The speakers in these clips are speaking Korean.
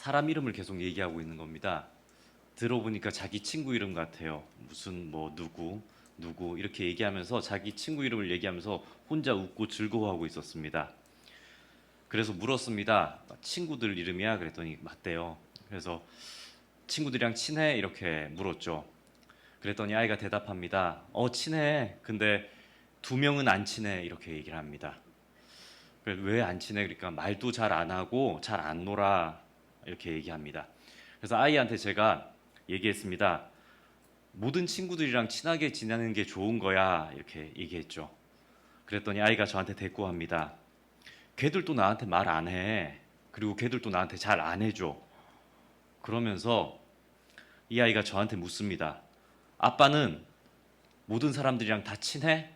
사람 이름을 계속 얘기하고 있는 겁니다. 들어보니까 자기 친구 이름 같아요. 무슨 뭐 누구 이렇게 얘기하면서 자기 친구 이름을 얘기하면서 혼자 웃고 즐거워하고 있었습니다. 그래서 물었습니다. 친구들 이름이야? 그랬더니 맞대요. 그래서 친구들이랑 친해? 이렇게 물었죠. 그랬더니 아이가 대답합니다. 친해. 근데 두 명은 안 친해. 이렇게 얘기를 합니다. 왜 안 친해? 그러니까 말도 잘 안 하고 잘 안 놀아. 이렇게 얘기합니다. 그래서 아이한테 제가 얘기했습니다. 모든 친구들이랑 친하게 지내는 게 좋은 거야. 이렇게 얘기했죠. 그랬더니 아이가 저한테 대꾸합니다. 걔들도 나한테 말 안 해. 그리고 걔들도 나한테 잘 안 해줘. 그러면서 이 아이가 저한테 묻습니다. 아빠는 모든 사람들이랑 다 친해?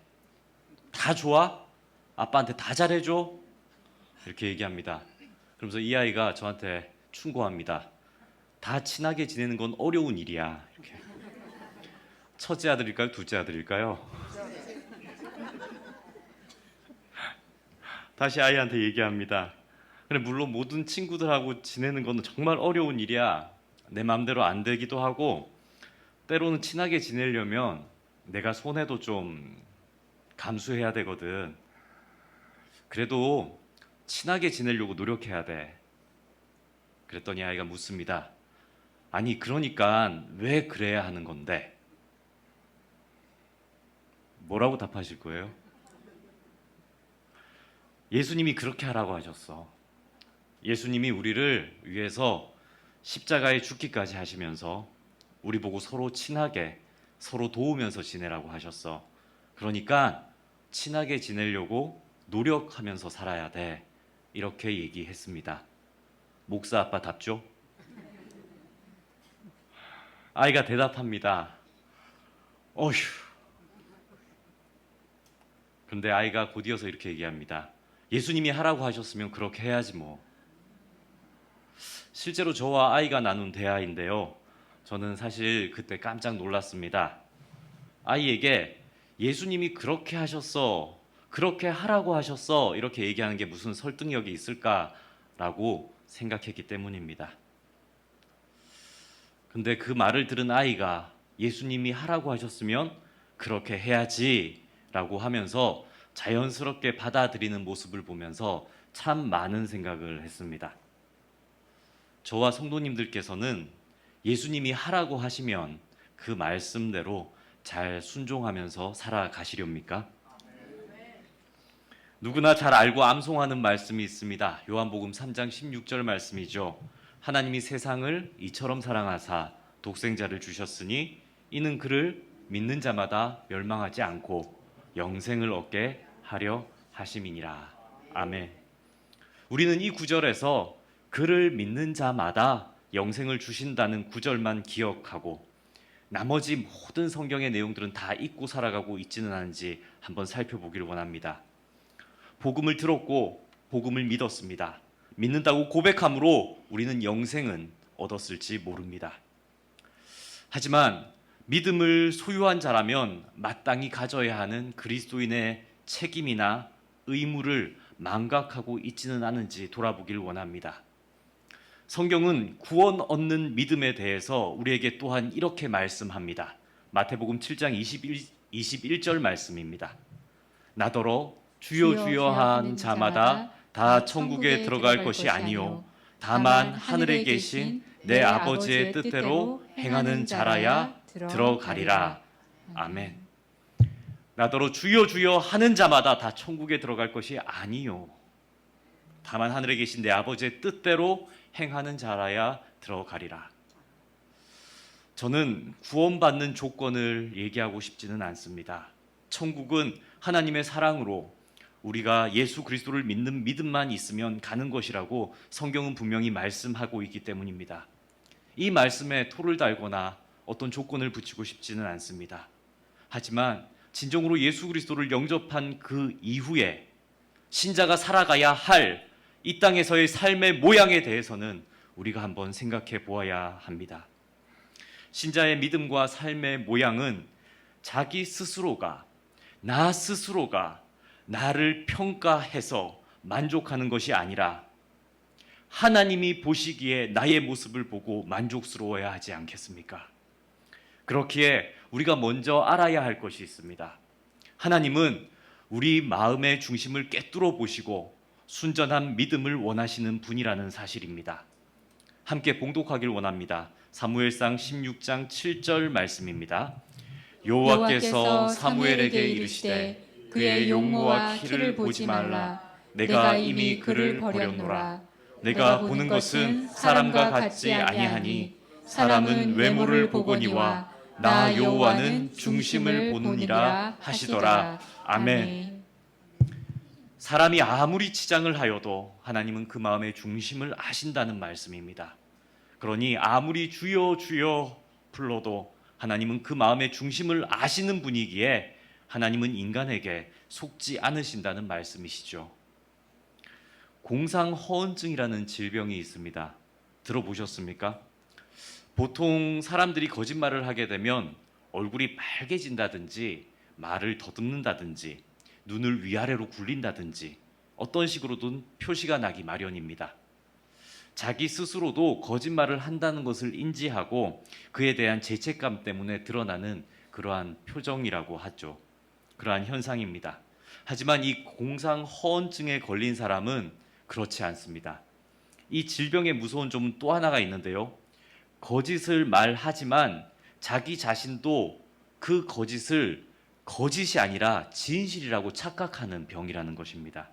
다 좋아? 아빠한테 다 잘해줘? 이렇게 얘기합니다. 그러면서 이 아이가 저한테 충고합니다. 다 친하게 지내는 건 어려운 일이야. 이렇게. 첫째 아들일까요? 둘째 아들일까요? 다시 아이한테 얘기합니다. 그래, 물론 모든 친구들하고 지내는 건 정말 어려운 일이야. 내 마음대로 안 되기도 하고 때로는 친하게 지내려면 내가 손해도 좀 감수해야 되거든. 그래도 친하게 지내려고 노력해야 돼. 그랬더니 아이가 묻습니다. 아니, 그러니까 왜 그래야 하는 건데? 뭐라고 답하실 거예요? 예수님이 그렇게 하라고 하셨어. 예수님이 우리를 위해서 십자가에 죽기까지 하시면서 우리 보고 서로 친하게 서로 도우면서 지내라고 하셨어. 그러니까 친하게 지내려고 노력하면서 살아야 돼. 이렇게 얘기했습니다. 목사 아빠 답죠? 아이가 대답합니다. 어휴. 그런데 아이가 곧이어서 이렇게 얘기합니다. 예수님이 하라고 하셨으면 그렇게 해야지 뭐. 실제로 저와 아이가 나눈 대화인데요. 저는 사실 그때 깜짝 놀랐습니다. 아이에게 예수님이 그렇게 하셨어, 그렇게 하라고 하셨어 이렇게 얘기하는 게 무슨 설득력이 있을까라고 생각했기 때문입니다. 근데 그 말을 들은 아이가 예수님이 하라고 하셨으면 그렇게 해야지 라고 하면서 자연스럽게 받아들이는 모습을 보면서 참 많은 생각을 했습니다. 저와 성도님들께서는 예수님이 하라고 하시면 그 말씀대로 잘 순종하면서 살아가시렵니까? 누구나 잘 알고 암송하는 말씀이 있습니다. 요한복음 3장 16절 말씀이죠. 하나님이 세상을 이처럼 사랑하사 독생자를 주셨으니 이는 그를 믿는 자마다 멸망하지 않고 영생을 얻게 하려 하심이니라. 아멘. 우리는 이 구절에서 그를 믿는 자마다 영생을 주신다는 구절만 기억하고 나머지 모든 성경의 내용들은 다 잊고 살아가고 있지는 않은지 한번 살펴보기를 원합니다. 복음을 들었고 복음을 믿었습니다. 믿는다고 고백함으로 우리는 영생은 얻었을지 모릅니다. 하지만 믿음을 소유한 자라면 마땅히 가져야 하는 그리스도인의 책임이나 의무를 망각하고 있지는 않은지 돌아보길 원합니다. 성경은 구원 얻는 믿음에 대해서 우리에게 또한 이렇게 말씀합니다. 마태복음 7장 21절 말씀입니다. 나더러 주여 주여 한 자마다 다 천국에 들어갈 것이 아니요 다만 하늘에 계신 내 아버지의 뜻대로 행하는 자라야 들어가리라. 아멘. 나더러 주여 주여 하는 자마다 다 천국에 들어갈 것이 아니요 다만 하늘에 계신 내 아버지의 뜻대로 행하는 자라야 들어가리라. 저는 구원받는 조건을 얘기하고 싶지는 않습니다. 천국은 하나님의 사랑으로 우리가 예수 그리스도를 믿는 믿음만 있으면 가는 것이라고 성경은 분명히 말씀하고 있기 때문입니다. 이 말씀에 토를 달거나 어떤 조건을 붙이고 싶지는 않습니다. 하지만 진정으로 예수 그리스도를 영접한 그 이후에 신자가 살아가야 할 이 땅에서의 삶의 모양에 대해서는 우리가 한번 생각해 보아야 합니다. 신자의 믿음과 삶의 모양은 자기 스스로가 나 스스로가 나를 평가해서 만족하는 것이 아니라 하나님이 보시기에 나의 모습을 보고 만족스러워야 하지 않겠습니까? 그렇기에 우리가 먼저 알아야 할 것이 있습니다. 하나님은 우리 마음의 중심을 꿰뚫어 보시고 순전한 믿음을 원하시는 분이라는 사실입니다. 함께 봉독하길 원합니다. 사무엘상 16장 7절 말씀입니다. 여호와께서 사무엘에게 이르시되 그의 용모와 키를 보지 말라. 내가 이미 그를 버렸노라. 내가 보는 것은 사람과 같지 아니하니 사람은 외모를 보거니와 나 여호와는 중심을 보느니라 하시더라. 아멘. 사람이 아무리 치장을 하여도 하나님은 그 마음의 중심을 아신다는 말씀입니다. 그러니 아무리 주여 주여 불러도 하나님은 그 마음의 중심을 아시는 분이기에 하나님은 인간에게 속지 않으신다는 말씀이시죠. 공상허언증이라는 질병이 있습니다. 들어보셨습니까? 보통 사람들이 거짓말을 하게 되면 얼굴이 빨개진다든지 말을 더듬는다든지 눈을 위아래로 굴린다든지 어떤 식으로든 표시가 나기 마련입니다. 자기 스스로도 거짓말을 한다는 것을 인지하고 그에 대한 죄책감 때문에 드러나는 그러한 표정이라고 하죠. 그러한 현상입니다. 하지만 이 공상허언증에 걸린 사람은 그렇지 않습니다. 이 질병의 무서운 점은 또 하나가 있는데요. 거짓을 말하지만 자기 자신도 그 거짓을 거짓이 아니라 진실이라고 착각하는 병이라는 것입니다.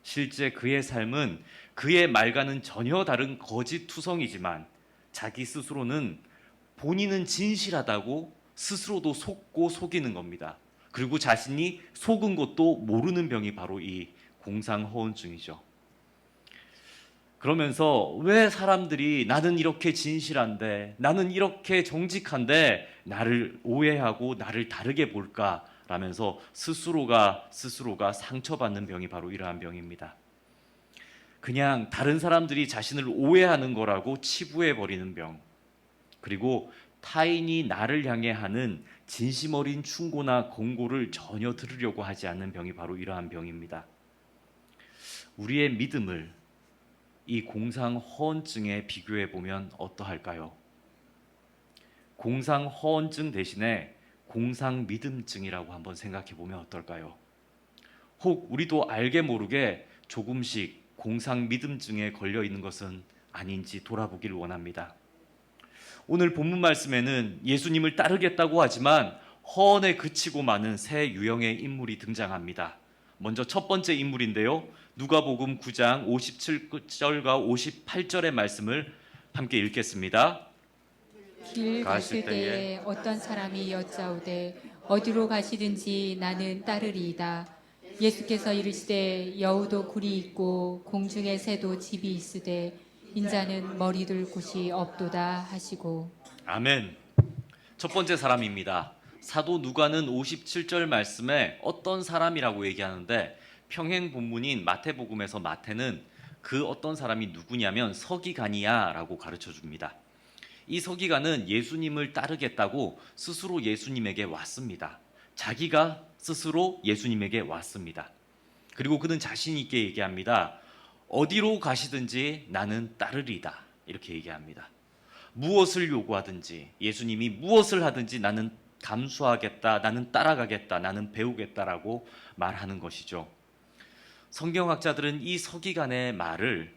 실제 그의 삶은 그의 말과는 전혀 다른 거짓투성이지만 자기 스스로는 본인은 진실하다고 스스로도 속고 속이는 겁니다. 그리고 자신이 속은 것도 모르는 병이 바로 이 공상허언증이죠. 그러면서 왜 사람들이 나는 이렇게 진실한데, 나는 이렇게 정직한데 나를 오해하고 나를 다르게 볼까? 라면서 스스로가 상처받는 병이 바로 이러한 병입니다. 그냥 다른 사람들이 자신을 오해하는 거라고 치부해버리는 병, 그리고 타인이 나를 향해 하는 진심 어린 충고나 권고를 전혀 들으려고 하지 않는 병이 바로 이러한 병입니다. 우리의 믿음을 이 공상허언증에 비교해 보면 어떠할까요? 공상허언증 대신에 공상믿음증이라고 한번 생각해 보면 어떨까요? 혹 우리도 알게 모르게 조금씩 공상믿음증에 걸려 있는 것은 아닌지 돌아보기를 원합니다. 오늘 본문 말씀에는 예수님을 따르겠다고 하지만 허언에 그치고 마는 세 유형의 인물이 등장합니다. 먼저 첫 번째 인물인데요. 누가복음 9장 57절과 58절의 말씀을 함께 읽겠습니다. 길 가실 때에 어떤 사람이 여짜오되 어디로 가시든지 나는 따르리이다. 예수께서 이르시되 여우도 굴이 있고 공중의 새도 집이 있으되 인자는 머리 둘 곳이 없도다 하시고. 아멘. 첫 번째 사람입니다. 사도 누가는 57절 말씀에 어떤 사람이라고 얘기하는데 평행 본문인 마태복음에서 마태는 그 어떤 사람이 누구냐면 서기관이야라고 가르쳐 줍니다. 이 서기관은 예수님을 따르겠다고 스스로 예수님에게 왔습니다. 자기가 스스로 예수님에게 왔습니다. 그리고 그는 자신 있게 얘기합니다. 어디로 가시든지 나는 따르리다. 이렇게 얘기합니다. 무엇을 요구하든지 예수님이 무엇을 하든지 나는 감수하겠다, 나는 따라가겠다, 나는 배우겠다라고 말하는 것이죠. 성경학자들은 이 서기관의 말을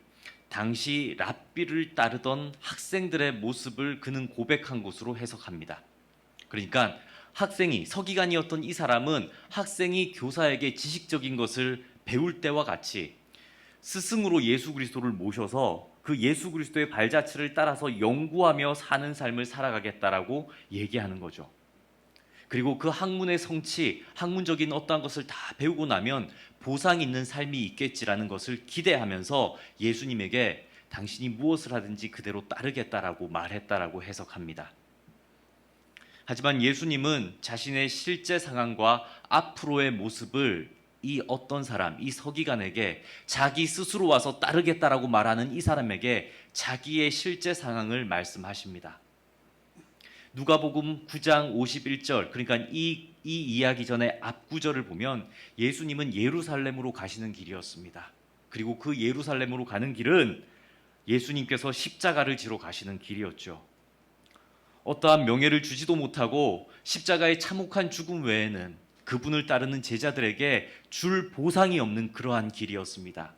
당시 랍비를 따르던 학생들의 모습을 그는 고백한 것으로 해석합니다. 그러니까 서기관이었던 이 사람은 학생이 교사에게 지식적인 것을 배울 때와 같이 스승으로 예수 그리스도를 모셔서 그 예수 그리스도의 발자취를 따라서 연구하며 사는 삶을 살아가겠다라고 얘기하는 거죠. 그리고 그 학문의 성취, 학문적인 어떠한 것을 다 배우고 나면 보상 있는 삶이 있겠지라는 것을 기대하면서 예수님에게 당신이 무엇을 하든지 그대로 따르겠다라고 말했다라고 해석합니다. 하지만 예수님은 자신의 실제 상황과 앞으로의 모습을 이 어떤 사람, 이 서기관에게 자기 스스로 와서 따르겠다라고 말하는 이 사람에게 자기의 실제 상황을 말씀하십니다. 누가복음 9장 51절, 그러니까 이 이야기 전에 앞구절을 보면 예수님은 예루살렘으로 가시는 길이었습니다. 그리고 그 예루살렘으로 가는 길은 예수님께서 십자가를 지러 가시는 길이었죠. 어떠한 명예를 주지도 못하고 십자가의 참혹한 죽음 외에는 그분을 따르는 제자들에게 줄 보상이 없는 그러한 길이었습니다.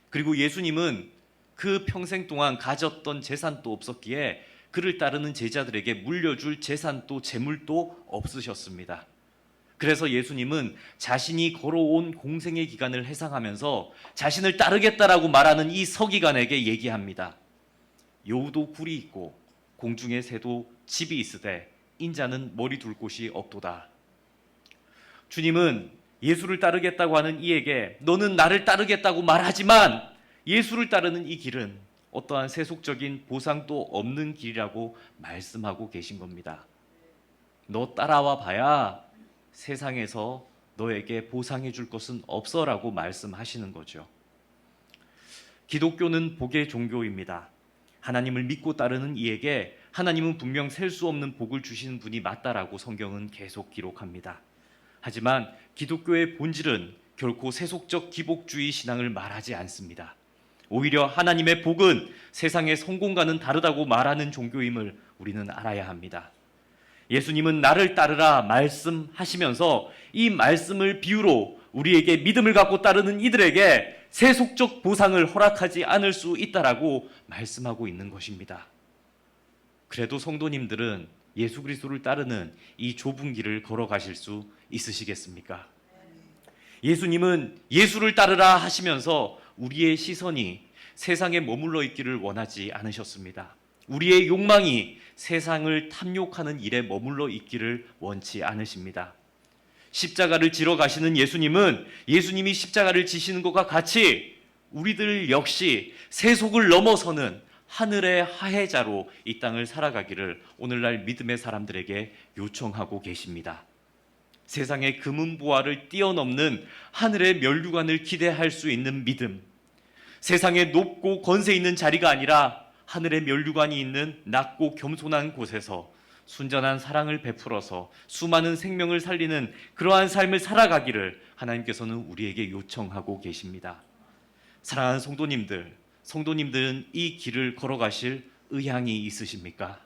그리고 예수님은 그 평생 동안 가졌던 재산도 없었기에 그를 따르는 제자들에게 물려줄 재산도 재물도 없으셨습니다. 그래서 예수님은 자신이 걸어온 공생의 기간을 회상하면서 자신을 따르겠다라고 말하는 이 서기관에게 얘기합니다. 여우도 굴이 있고 공중의 새도 집이 있으되 인자는 머리 둘 곳이 없도다. 주님은 예수를 따르겠다고 하는 이에게 너는 나를 따르겠다고 말하지만 예수를 따르는 이 길은 어떠한 세속적인 보상도 없는 길이라고 말씀하고 계신 겁니다. 너 따라와 봐야 세상에서 너에게 보상해 줄 것은 없어라고 말씀하시는 거죠. 기독교는 복의 종교입니다. 하나님을 믿고 따르는 이에게 하나님은 분명 셀 수 없는 복을 주시는 분이 맞다라고 성경은 계속 기록합니다. 하지만 기독교의 본질은 결코 세속적 기복주의 신앙을 말하지 않습니다. 오히려 하나님의 복은 세상의 성공과는 다르다고 말하는 종교임을 우리는 알아야 합니다. 예수님은 나를 따르라 말씀하시면서 이 말씀을 비유로 우리에게 믿음을 갖고 따르는 이들에게 세속적 보상을 허락하지 않을 수 있다라고 말씀하고 있는 것입니다. 그래도 성도님들은 예수 그리스도를 따르는 이 좁은 길을 걸어가실 수 있으시겠습니까? 예수님은 예수를 따르라 하시면서 우리의 시선이 세상에 머물러 있기를 원하지 않으셨습니다. 우리의 욕망이 세상을 탐욕하는 일에 머물러 있기를 원치 않으십니다. 십자가를 지러 가시는 예수님은 예수님이 십자가를 지시는 것과 같이 우리들 역시 세속을 넘어서는 하늘의 하혜자로 이 땅을 살아가기를 오늘날 믿음의 사람들에게 요청하고 계십니다. 세상의 금은보화를 뛰어넘는 하늘의 면류관을 기대할 수 있는 믿음, 세상에 높고 권세 있는 자리가 아니라 하늘의 면류관이 있는 낮고 겸손한 곳에서 순전한 사랑을 베풀어서 수많은 생명을 살리는 그러한 삶을 살아가기를 하나님께서는 우리에게 요청하고 계십니다. 사랑하는 성도님들은 이 길을 걸어가실 의향이 있으십니까?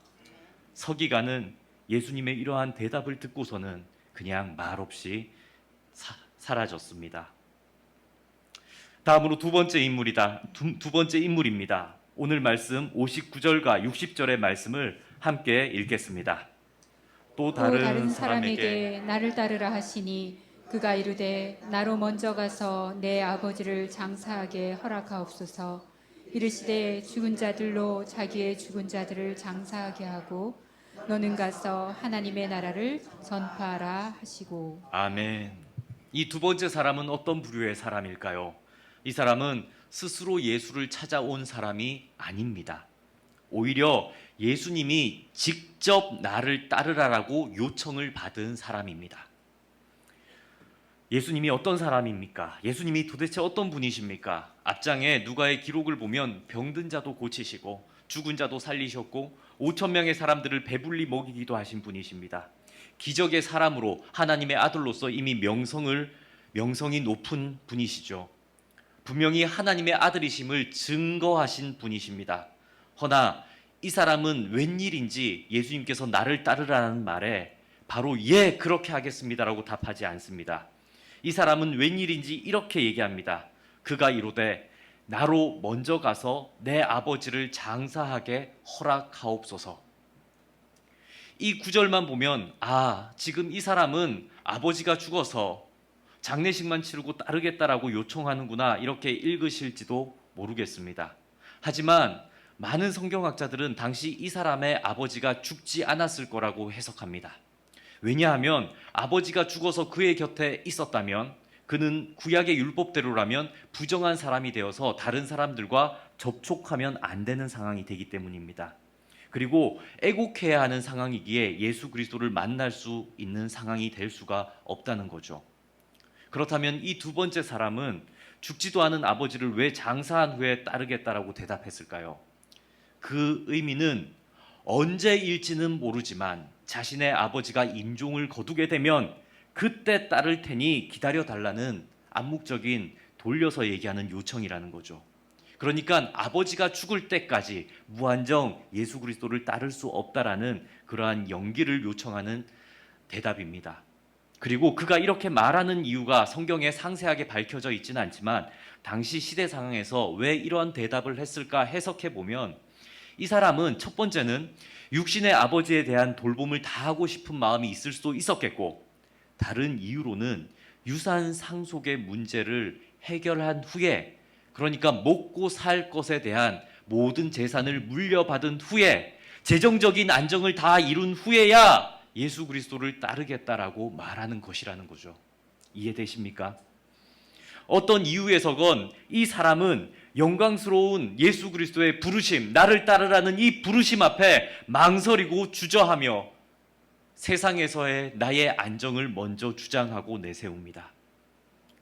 서기관은 예수님의 이러한 대답을 듣고서는 그냥 말없이 사라졌습니다. 다음으로 두 번째 인물입니다. 오늘 말씀 59절과 60절의 말씀을 함께 읽겠습니다. 또 다른 사람에게 나를 따르라 하시니 그가 이르되 나로 먼저 가서 내 아버지를 장사하게 허락하옵소서. 이르시되 죽은 자들로 자기의 죽은 자들을 장사하게 하고 너는 가서 하나님의 나라를 전파하라 하시고. 아멘. 이 두 번째 사람은 어떤 부류의 사람일까요? 이 사람은 스스로 예수를 찾아온 사람이 아닙니다. 오히려 예수님이 직접 나를 따르라라고 요청을 받은 사람입니다. 예수님이 어떤 사람입니까? 예수님이 도대체 어떤 분이십니까? 앞장에 누가의 기록을 보면 병든 자도 고치시고 죽은 자도 살리셨고 5천 명의 사람들을 배불리 먹이기도 하신 분이십니다. 기적의 사람으로 하나님의 아들로서 이미 명성이 높은 분이시죠. 분명히 하나님의 아들이심을 증거하신 분이십니다. 허나 이 사람은 웬일인지 예수님께서 나를 따르라는 말에 바로 예 그렇게 하겠습니다라고 답하지 않습니다. 이 사람은 웬일인지 이렇게 얘기합니다. 그가 이르되 나로 먼저 가서 내 아버지를 장사하게 허락하옵소서. 이 구절만 보면 지금 이 사람은 아버지가 죽어서 장례식만 치르고 따르겠다라고 요청하는구나 이렇게 읽으실지도 모르겠습니다. 하지만 많은 성경학자들은 당시 이 사람의 아버지가 죽지 않았을 거라고 해석합니다. 왜냐하면 아버지가 죽어서 그의 곁에 있었다면 그는 구약의 율법대로라면 부정한 사람이 되어서 다른 사람들과 접촉하면 안 되는 상황이 되기 때문입니다. 그리고 애국해야 하는 상황이기에 예수 그리스도를 만날 수 있는 상황이 될 수가 없다는 거죠. 그렇다면 이 두 번째 사람은 죽지도 않은 아버지를 왜 장사한 후에 따르겠다라고 대답했을까요? 그 의미는 언제일지는 모르지만 자신의 아버지가 임종을 거두게 되면 그때 따를 테니 기다려달라는 암묵적인 돌려서 얘기하는 요청이라는 거죠. 그러니까 아버지가 죽을 때까지 무한정 예수 그리스도를 따를 수 없다라는 그러한 용기를 요청하는 대답입니다. 그리고 그가 이렇게 말하는 이유가 성경에 상세하게 밝혀져 있지는 않지만 당시 시대 상황에서 왜 이러한 대답을 했을까 해석해 보면 이 사람은 첫 번째는 육신의 아버지에 대한 돌봄을 다하고 싶은 마음이 있을 수도 있었겠고, 다른 이유로는 유산 상속의 문제를 해결한 후에, 그러니까 먹고 살 것에 대한 모든 재산을 물려받은 후에 재정적인 안정을 다 이룬 후에야 예수 그리스도를 따르겠다라고 말하는 것이라는 거죠. 이해되십니까? 어떤 이유에서건 이 사람은 영광스러운 예수 그리스도의 부르심, 나를 따르라는 이 부르심 앞에 망설이고 주저하며 세상에서의 나의 안정을 먼저 주장하고 내세웁니다.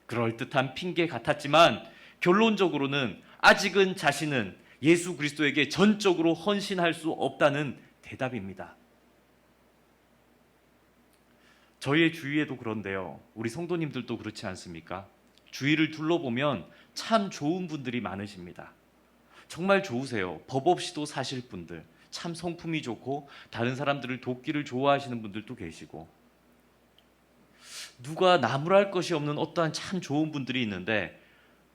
그럴듯한 핑계 같았지만 결론적으로는 아직은 자신은 예수 그리스도에게 전적으로 헌신할 수 없다는 대답입니다. 저희의 주위에도 그런데요, 우리 성도님들도 그렇지 않습니까? 주위를 둘러보면 참 좋은 분들이 많으십니다. 정말 좋으세요. 법 없이도 사실 분들, 참 성품이 좋고 다른 사람들을 돕기를 좋아하시는 분들도 계시고, 누가 나무랄 것이 없는 어떠한 참 좋은 분들이 있는데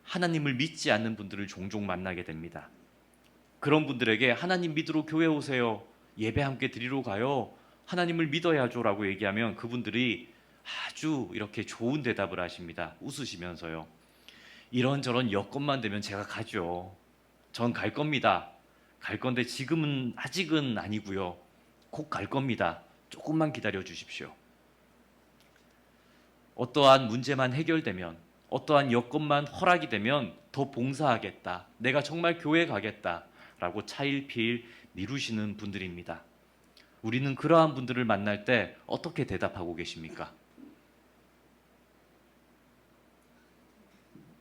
하나님을 믿지 않는 분들을 종종 만나게 됩니다. 그런 분들에게 하나님 믿으러 교회 오세요, 예배 함께 드리러 가요, 하나님을 믿어야죠 라고 얘기하면 그분들이 아주 이렇게 좋은 대답을 하십니다. 웃으시면서요. 이런저런 여건만 되면 제가 가죠. 전 갈 겁니다. 갈 건데 지금은 아직은 아니고요. 곧 갈 겁니다. 조금만 기다려 주십시오. 어떠한 문제만 해결되면, 어떠한 여건만 허락이 되면 더 봉사하겠다, 내가 정말 교회 가겠다 라고 차일피일 미루시는 분들입니다. 우리는 그러한 분들을 만날 때 어떻게 대답하고 계십니까?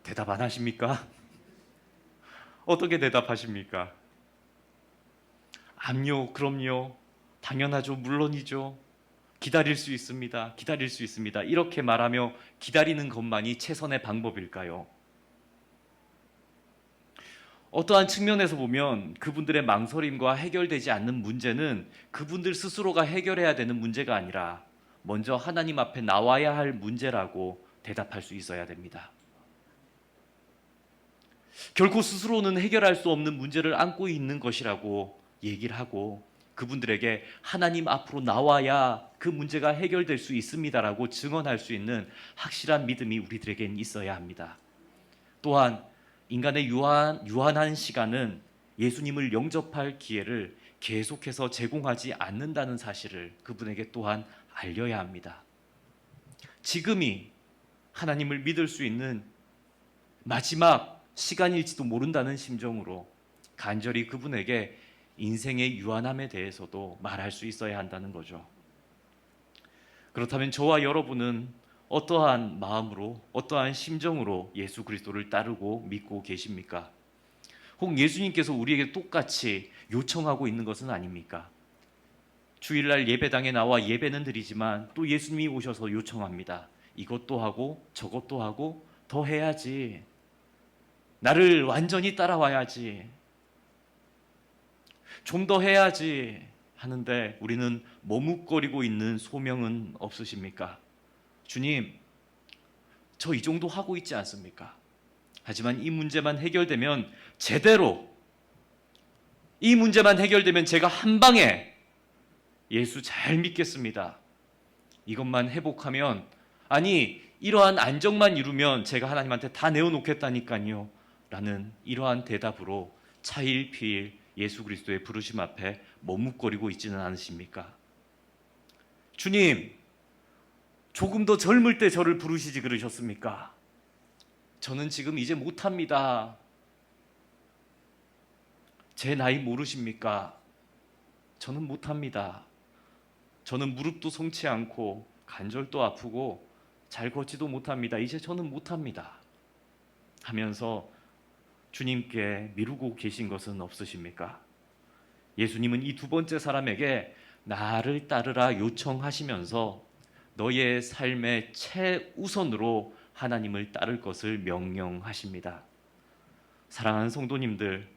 대답 안 하십니까? 어떻게 대답하십니까? 암요, 그럼요, 당연하죠, 물론이죠, 기다릴 수 있습니다, 기다릴 수 있습니다, 이렇게 말하며 기다리는 것만이 최선의 방법일까요? 어떠한 측면에서 보면 그분들의 망설임과 해결되지 않는 문제는 그분들 스스로가 해결해야 되는 문제가 아니라 먼저 하나님 앞에 나와야 할 문제라고 대답할 수 있어야 됩니다. 결코 스스로는 해결할 수 없는 문제를 안고 있는 것이라고 얘기를 하고 그분들에게 하나님 앞으로 나와야 그 문제가 해결될 수 있습니다라고 증언할 수 있는 확실한 믿음이 우리들에겐 있어야 합니다. 또한 인간의 유한한 시간은 예수님을 영접할 기회를 계속해서 제공하지 않는다는 사실을 그분에게 또한 알려야 합니다. 지금이 하나님을 믿을 수 있는 마지막 시간일지도 모른다는 심정으로 간절히 그분에게 인생의 유한함에 대해서도 말할 수 있어야 한다는 거죠. 그렇다면 저와 여러분은 어떠한 마음으로, 어떠한 심정으로 예수 그리스도를 따르고 믿고 계십니까? 혹 예수님께서 우리에게 똑같이 요청하고 있는 것은 아닙니까? 주일날 예배당에 나와 예배는 드리지만 또 예수님이 오셔서 요청합니다. 이것도 하고 저것도 하고 더 해야지, 나를 완전히 따라와야지, 좀 더 해야지 하는데 우리는 머뭇거리고 있는 소명은 없으십니까? 주님, 저 이 정도 하고 있지 않습니까? 하지만 이 문제만 해결되면 제대로, 이 문제만 해결되면 제가 한 방에 예수 잘 믿겠습니다. 이것만 회복하면, 아니 이러한 안정만 이루면 제가 하나님한테 다 내어놓겠다니까요 라는 이러한 대답으로 차일피일 예수 그리스도의 부르심 앞에 머뭇거리고 있지는 않으십니까? 주님, 조금 더 젊을 때 저를 부르시지 그러셨습니까? 저는 지금 이제 못합니다. 제 나이 모르십니까? 저는 못합니다. 저는 무릎도 성치 않고 관절도 아프고 잘 걷지도 못합니다. 이제 저는 못합니다 하면서 주님께 미루고 계신 것은 없으십니까? 예수님은 이 두 번째 사람에게 나를 따르라 요청하시면서 너의 삶의 최우선으로 하나님을 따를 것을 명령하십니다. 사랑하는 성도님들,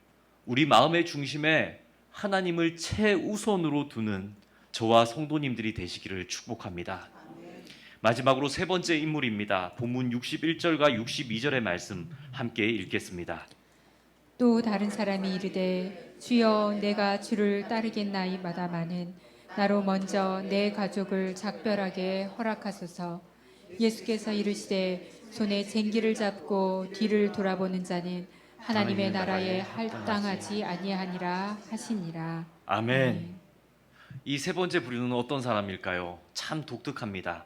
우리 마음의 중심에 하나님을 최우선으로 두는 저와 성도님들이 되시기를 축복합니다. 마지막으로 세 번째 인물입니다. 본문 61절과 62절의 말씀 함께 읽겠습니다. 또 다른 사람이 이르되 주여 내가 주를 따르겠나이마다마는 나로 먼저 내 가족을 작별하게 허락하소서. 예수께서 이르시되 손에 쟁기를 잡고 뒤를 돌아보는 자는 하나님의 나라에 할당하지 아니하니라 하시니라. 아멘. 이 세 번째 부류는 어떤 사람일까요? 참 독특합니다.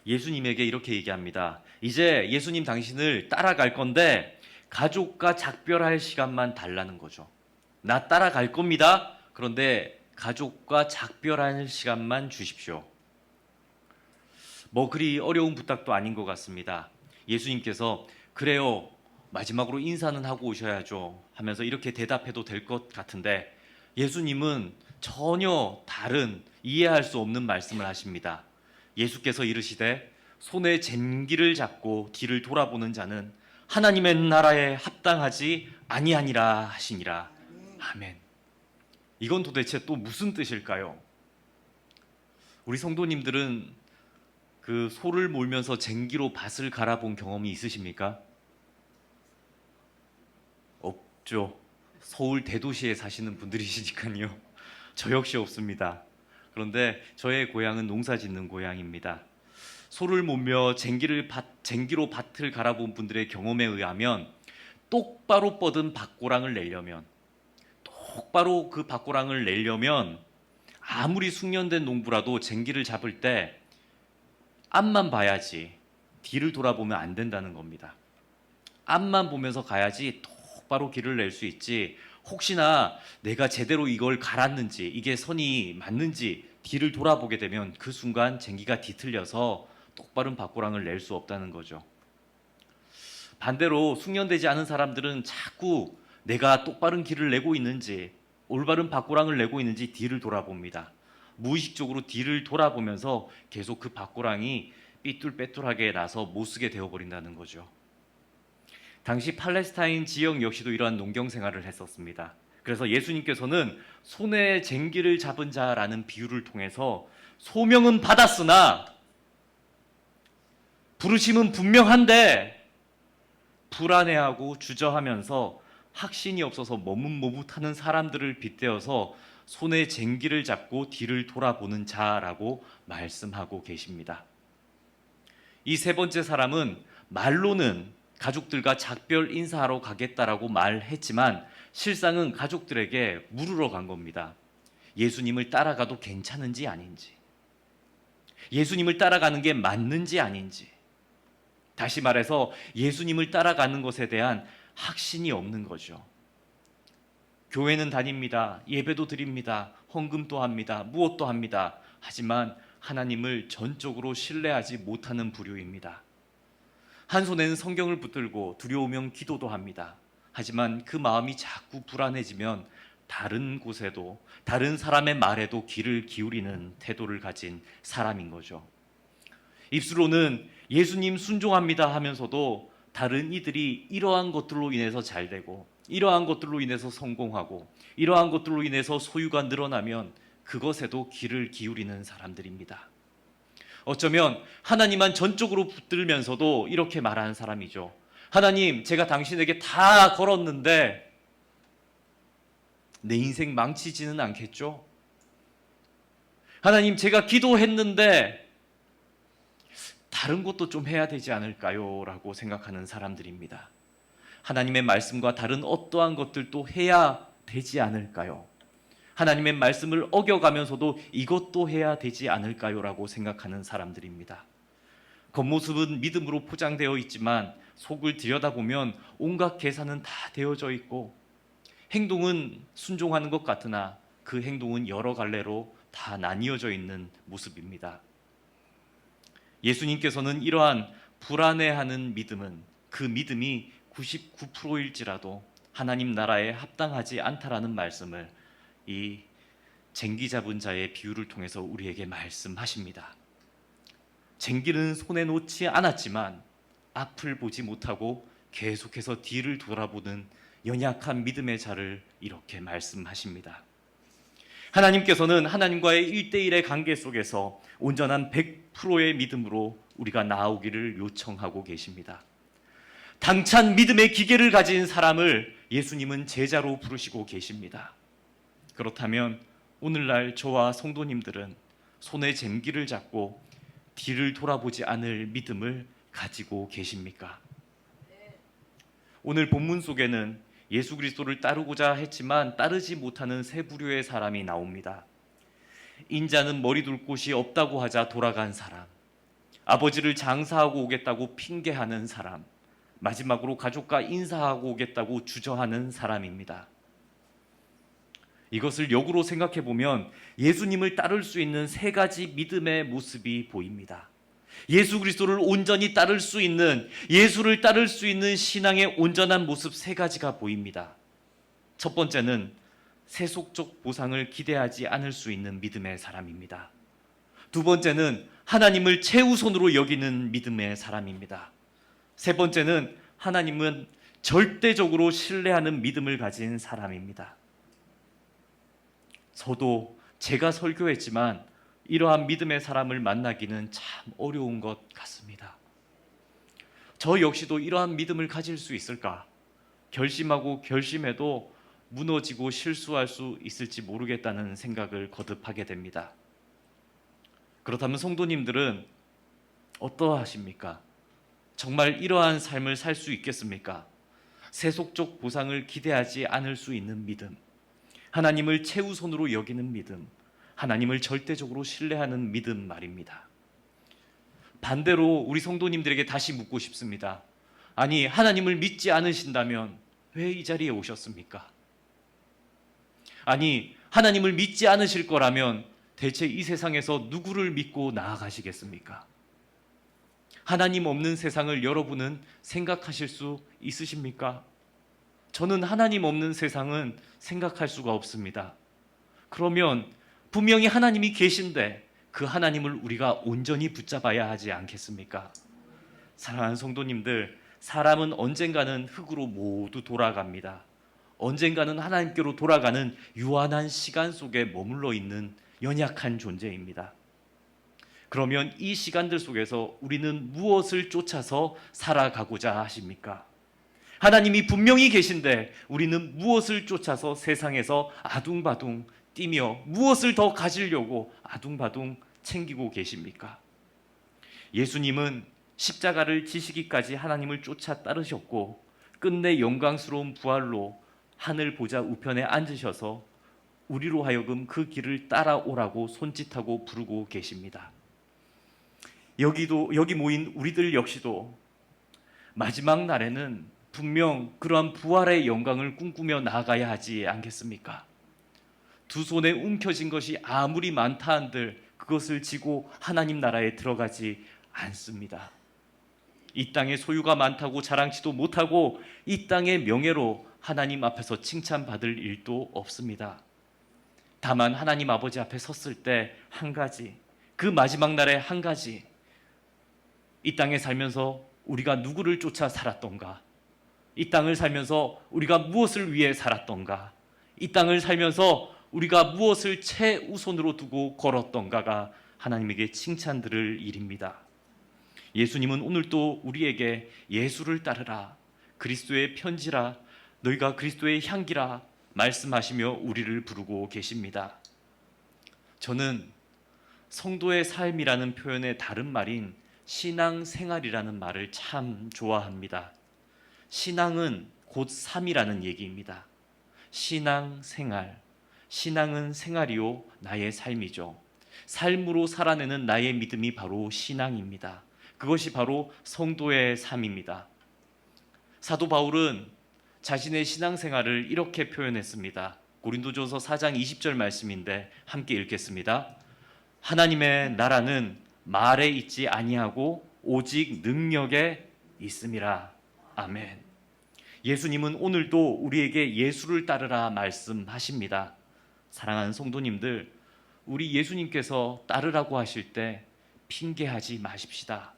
예수님에게 이렇게 얘기합니다. 이제 예수님 당신을 따라갈 건데 가족과 작별할 시간만 달라는 거죠. 나 따라갈 겁니다. 그런데 가족과 작별할 시간만 주십시오. 뭐 그리 어려운 부탁도 아닌 것 같습니다. 예수님께서 그래요, 마지막으로 인사는 하고 오셔야죠 하면서 이렇게 대답해도 될 것 같은데 예수님은 전혀 다른 이해할 수 없는 말씀을 하십니다. 예수께서 이르시되 손에 쟁기를 잡고 뒤를 돌아보는 자는 하나님의 나라에 합당하지 아니하니라 하시니라. 아멘. 이건 도대체 또 무슨 뜻일까요? 우리 성도님들은 그 소를 몰면서 쟁기로 밭을 갈아본 경험이 있으십니까? 없죠. 서울 대도시에 사시는 분들이시니까요. 저 역시 없습니다. 그런데 저의 고향은 농사 짓는 고향입니다. 소를 몰며 쟁기로 밭을 갈아본 분들의 경험에 의하면 똑바로 뻗은 밭고랑을 내려면 아무리 숙련된 농부라도 쟁기를 잡을 때 앞만 봐야지 뒤를 돌아보면 안 된다는 겁니다. 앞만 보면서 가야지 똑바로 길을 낼 수 있지, 혹시나 내가 제대로 이걸 갈았는지 이게 선이 맞는지 뒤를 돌아보게 되면 그 순간 쟁기가 뒤틀려서 똑바른 밭고랑을 낼 수 없다는 거죠. 반대로 숙련되지 않은 사람들은 자꾸 내가 똑바른 길을 내고 있는지 올바른 밭고랑을 내고 있는지 뒤를 돌아봅니다. 무의식적으로 뒤를 돌아보면서 계속 그 밭고랑이 삐뚤빼뚤하게 나서 못쓰게 되어버린다는 거죠. 당시 팔레스타인 지역 역시도 이러한 농경 생활을 했었습니다. 그래서 예수님께서는 손에 쟁기를 잡은 자라는 비유를 통해서 소명은 받았으나 부르심은 분명한데 불안해하고 주저하면서 확신이 없어서 머뭇머뭇하는 사람들을 빗대어서 손에 쟁기를 잡고 뒤를 돌아보는 자라고 말씀하고 계십니다. 이 세 번째 사람은 말로는 가족들과 작별 인사하러 가겠다라고 말했지만 실상은 가족들에게 물으러 간 겁니다. 예수님을 따라가도 괜찮은지 아닌지, 예수님을 따라가는 게 맞는지 아닌지, 다시 말해서 예수님을 따라가는 것에 대한 확신이 없는 거죠. 교회는 다닙니다. 예배도 드립니다. 헌금도 합니다. 무엇도 합니다. 하지만 하나님을 전적으로 신뢰하지 못하는 부류입니다. 한 손에는 성경을 붙들고 두려우면 기도도 합니다. 하지만 그 마음이 자꾸 불안해지면 다른 곳에도 다른 사람의 말에도 귀를 기울이는 태도를 가진 사람인 거죠. 입술로는 예수님 순종합니다 하면서도 다른 이들이 이러한 것들로 인해서 잘되고 이러한 것들로 인해서 성공하고 이러한 것들로 인해서 소유가 늘어나면 그것에도 귀를 기울이는 사람들입니다. 어쩌면 하나님만 전적으로 붙들면서도 이렇게 말하는 사람이죠. 하나님, 제가 당신에게 다 걸었는데 내 인생 망치지는 않겠죠? 하나님, 제가 기도했는데 다른 것도 좀 해야 되지 않을까요? 라고 생각하는 사람들입니다. 하나님의 말씀과 다른 어떠한 것들도 해야 되지 않을까요? 하나님의 말씀을 어겨가면서도 이것도 해야 되지 않을까요? 라고 생각하는 사람들입니다. 겉모습은 믿음으로 포장되어 있지만 속을 들여다보면 온갖 계산은 다 되어져 있고 행동은 순종하는 것 같으나 그 행동은 여러 갈래로 다 나뉘어져 있는 모습입니다. 예수님께서는 이러한 불안해하는 믿음은 그 믿음이 99%일지라도 하나님 나라에 합당하지 않다라는 말씀을 이 쟁기 잡은 자의 비유를 통해서 우리에게 말씀하십니다. 쟁기는 손에 놓지 않았지만 앞을 보지 못하고 계속해서 뒤를 돌아보는 연약한 믿음의 자를 이렇게 말씀하십니다. 하나님께서는 하나님과의 1대1의 관계 속에서 온전한 100%의 믿음으로 우리가 나아오기를 요청하고 계십니다. 당찬 믿음의 기계를 가진 사람을 예수님은 제자로 부르시고 계십니다. 그렇다면 오늘날 저와 성도님들은 손에 잼기를 잡고 뒤를 돌아보지 않을 믿음을 가지고 계십니까? 오늘 본문 속에는 예수 그리스도를 따르고자 했지만 따르지 못하는 세 부류의 사람이 나옵니다. 인자는 머리 둘 곳이 없다고 하자 돌아간 사람, 아버지를 장사하고 오겠다고 핑계하는 사람, 마지막으로 가족과 인사하고 오겠다고 주저하는 사람입니다. 이것을 역으로 생각해 보면 예수님을 따를 수 있는 세 가지 믿음의 모습이 보입니다. 예수 그리스도를 온전히 따를 수 있는, 예수를 따를 수 있는 신앙의 온전한 모습 세 가지가 보입니다. 첫 번째는 세속적 보상을 기대하지 않을 수 있는 믿음의 사람입니다. 두 번째는 하나님을 최우선으로 여기는 믿음의 사람입니다. 세 번째는 하나님은 절대적으로 신뢰하는 믿음을 가진 사람입니다. 저도 제가 설교했지만 이러한 믿음의 사람을 만나기는 참 어려운 것 같습니다. 저 역시도 이러한 믿음을 가질 수 있을까? 결심하고 결심해도 무너지고 실수할 수 있을지 모르겠다는 생각을 거듭하게 됩니다. 그렇다면 성도님들은 어떠하십니까? 정말 이러한 삶을 살 수 있겠습니까? 세속적 보상을 기대하지 않을 수 있는 믿음, 하나님을 최우선으로 여기는 믿음, 하나님을 절대적으로 신뢰하는 믿음 말입니다. 반대로 우리 성도님들에게 다시 묻고 싶습니다. 아니, 하나님을 믿지 않으신다면 왜 이 자리에 오셨습니까? 아니, 하나님을 믿지 않으실 거라면 대체 이 세상에서 누구를 믿고 나아가시겠습니까? 하나님 없는 세상을 여러분은 생각하실 수 있으십니까? 저는 하나님 없는 세상은 생각할 수가 없습니다. 그러면 분명히 하나님이 계신데 그 하나님을 우리가 온전히 붙잡아야 하지 않겠습니까? 사랑하는 성도님들, 사람은 언젠가는 흙으로 모두 돌아갑니다. 언젠가는 하나님께로 돌아가는 유한한 시간 속에 머물러 있는 연약한 존재입니다. 그러면 이 시간들 속에서 우리는 무엇을 쫓아서 살아가고자 하십니까? 하나님이 분명히 계신데 우리는 무엇을 쫓아서 세상에서 아둥바둥 뛰며 무엇을 더 가지려고 아둥바둥 챙기고 계십니까? 예수님은 십자가를 지시기까지 하나님을 쫓아 따르셨고 끝내 영광스러운 부활로 하늘 보좌 우편에 앉으셔서 우리로 하여금 그 길을 따라오라고 손짓하고 부르고 계십니다. 여기 모인 우리들 역시도 마지막 날에는 분명 그러한 부활의 영광을 꿈꾸며 나아가야 하지 않겠습니까? 두 손에 움켜진 것이 아무리 많다 한들 그것을 지고 하나님 나라에 들어가지 않습니다. 이 땅에 소유가 많다고 자랑치도 못하고 이 땅의 명예로 하나님 앞에서 칭찬받을 일도 없습니다. 다만 하나님 아버지 앞에 섰을 때 한 가지, 그 마지막 날에 한 가지, 이 땅에 살면서 우리가 누구를 쫓아 살았던가, 이 땅을 살면서 우리가 무엇을 위해 살았던가, 이 땅을 살면서 우리가 무엇을 최우선으로 두고 걸었던가가 하나님에게 칭찬 들을 일입니다. 예수님은 오늘 또 우리에게 예수를 따르라, 그리스도의 편지라, 너희가 그리스도의 향기라 말씀하시며 우리를 부르고 계십니다. 저는 성도의 삶이라는 표현의 다른 말인 신앙생활이라는 말을 참 좋아합니다. 신앙은 곧 삶이라는 얘기입니다. 신앙생활, 신앙은 생활이요 나의 삶이죠. 삶으로 살아내는 나의 믿음이 바로 신앙입니다. 그것이 바로 성도의 삶입니다. 사도 바울은 자신의 신앙생활을 이렇게 표현했습니다. 고린도전서 4장 20절 말씀인데 함께 읽겠습니다. 하나님의 나라는 말에 있지 아니하고 오직 능력에 있음이라. 아멘. 예수님은 오늘도 우리에게 예수를 따르라 말씀하십니다. 사랑하는 성도님들, 우리 예수님께서 따르라고 하실 때 핑계하지 마십시다.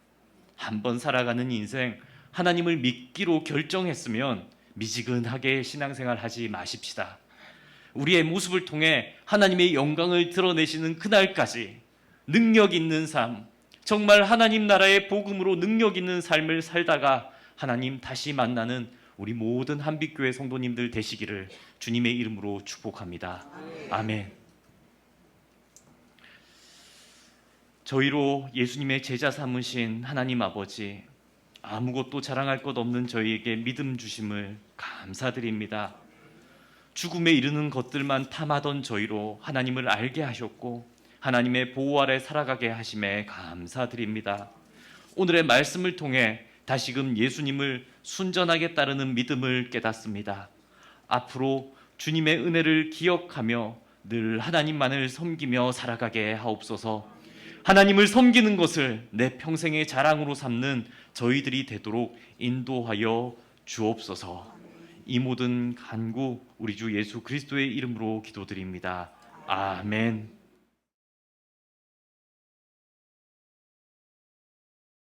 한번 살아가는 인생, 하나님을 믿기로 결정했으면 미지근하게 신앙생활 하지 마십시다. 우리의 모습을 통해 하나님의 영광을 드러내시는 그날까지 능력 있는 삶, 정말 하나님 나라의 복음으로 능력 있는 삶을 살다가 하나님 다시 만나는 우리 모든 한빛교회 성도님들 되시기를 주님의 이름으로 축복합니다. 아멘. 저희로 예수님의 제자 삼으신 하나님 아버지, 아무것도 자랑할 것 없는 저희에게 믿음 주심을 감사드립니다. 죽음에 이르는 것들만 탐하던 저희로 하나님을 알게 하셨고 하나님의 보호 아래 살아가게 하심에 감사드립니다. 오늘의 말씀을 통해 다시금 예수님을 순전하게 따르는 믿음을 깨닫습니다. 앞으로 주님의 은혜를 기억하며 늘 하나님만을 섬기며 살아가게 하옵소서. 하나님을 섬기는 것을 내 평생의 자랑으로 삼는 저희들이 되도록 인도하여 주옵소서. 이 모든 간구 우리 주 예수 그리스도의 이름으로 기도드립니다. 아멘.